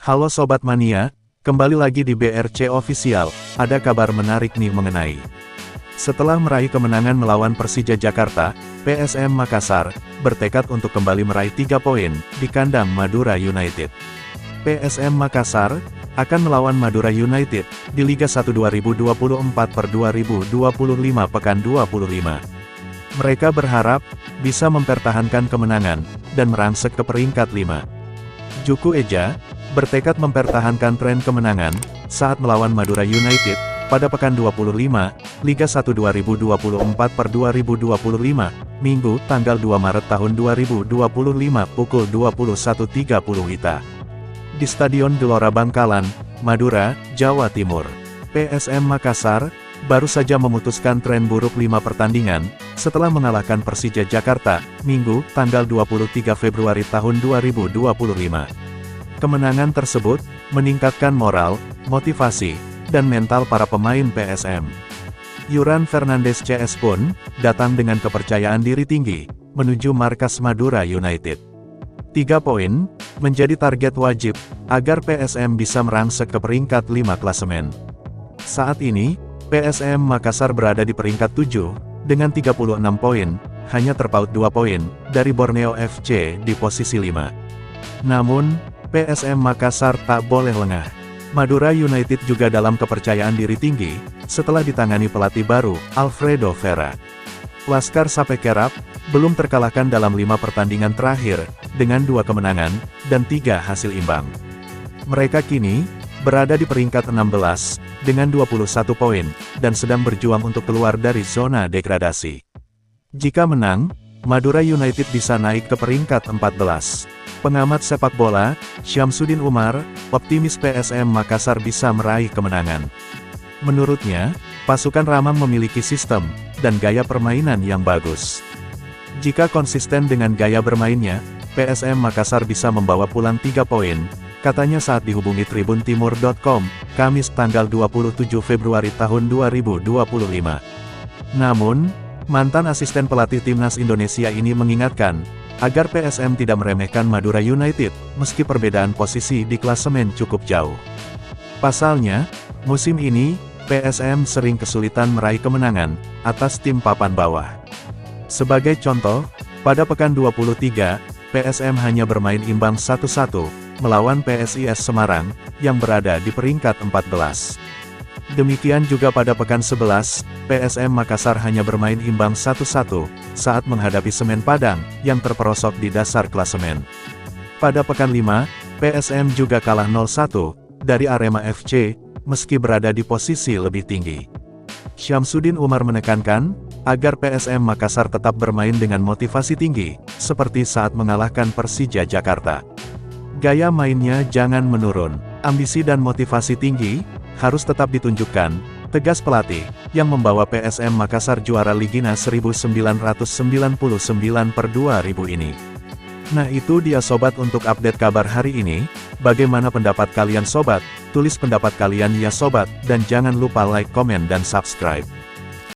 Halo Sobat Mania, kembali lagi di BRC Official, ada kabar menarik nih mengenai. Setelah meraih kemenangan melawan Persija Jakarta, PSM Makassar, bertekad untuk kembali meraih 3 poin, di kandang Madura United. PSM Makassar, akan melawan Madura United, di Liga 1 2024/2025 pekan 25. Mereka berharap, bisa mempertahankan kemenangan, dan merangsek ke peringkat 5. Juku Eja, bertekad mempertahankan tren kemenangan, saat melawan Madura United, pada pekan 25, Liga 1 2024/2025, Minggu, tanggal 2 Maret tahun 2025 pukul 21.30 WITA. Di Stadion Gelora Bangkalan, Madura, Jawa Timur. PSM Makassar, baru saja memutuskan tren buruk 5 pertandingan, setelah mengalahkan Persija Jakarta, Minggu, tanggal 23 Februari tahun 2025. Kemenangan tersebut, meningkatkan moral, motivasi, dan mental para pemain PSM. Yuran Fernandes CS pun, datang dengan kepercayaan diri tinggi, menuju markas Madura United. 3 poin, menjadi target wajib, agar PSM bisa merangsek ke peringkat 5 klasemen. Saat ini, PSM Makassar berada di peringkat 7, dengan 36 poin, hanya terpaut 2 poin, dari Borneo FC di posisi 5. Namun, PSM Makassar tak boleh lengah. Madura United juga dalam kepercayaan diri tinggi, setelah ditangani pelatih baru, Alfredo Vera. Laskar Sapekerap, belum terkalahkan dalam 5 pertandingan terakhir, dengan 2 kemenangan, dan 3 hasil imbang. Mereka kini, berada di peringkat 16, dengan 21 poin, dan sedang berjuang untuk keluar dari zona degradasi. Jika menang, Madura United bisa naik ke peringkat 14. Pengamat sepak bola, Syamsuddin Umar, optimis PSM Makassar bisa meraih kemenangan. Menurutnya, pasukan Ramang memiliki sistem, dan gaya permainan yang bagus. Jika konsisten dengan gaya bermainnya, PSM Makassar bisa membawa pulang 3 poin, katanya saat dihubungi tribuntimur.com, Kamis tanggal 27 Februari tahun 2025. Namun, mantan asisten pelatih timnas Indonesia ini mengingatkan, agar PSM tidak meremehkan Madura United, meski perbedaan posisi di klasemen cukup jauh. Pasalnya, musim ini, PSM sering kesulitan meraih kemenangan, atas tim papan bawah. Sebagai contoh, pada pekan 23, PSM hanya bermain imbang 1-1, melawan PSIS Semarang, yang berada di peringkat 14. Demikian juga pada pekan 11, PSM Makassar hanya bermain imbang 1-1, saat menghadapi Semen Padang, yang terperosok di dasar klasemen. Pada pekan 5, PSM juga kalah 0-1, dari Arema FC, meski berada di posisi lebih tinggi. Syamsuddin Umar menekankan, agar PSM Makassar tetap bermain dengan motivasi tinggi, seperti saat mengalahkan Persija Jakarta. Gaya mainnya jangan menurun, ambisi dan motivasi tinggi, harus tetap ditunjukkan, tegas pelatih, yang membawa PSM Makassar juara Ligina 1999/2000 ini. Nah itu dia sobat untuk update kabar hari ini, bagaimana pendapat kalian sobat, tulis pendapat kalian ya sobat, dan jangan lupa like, komen dan subscribe.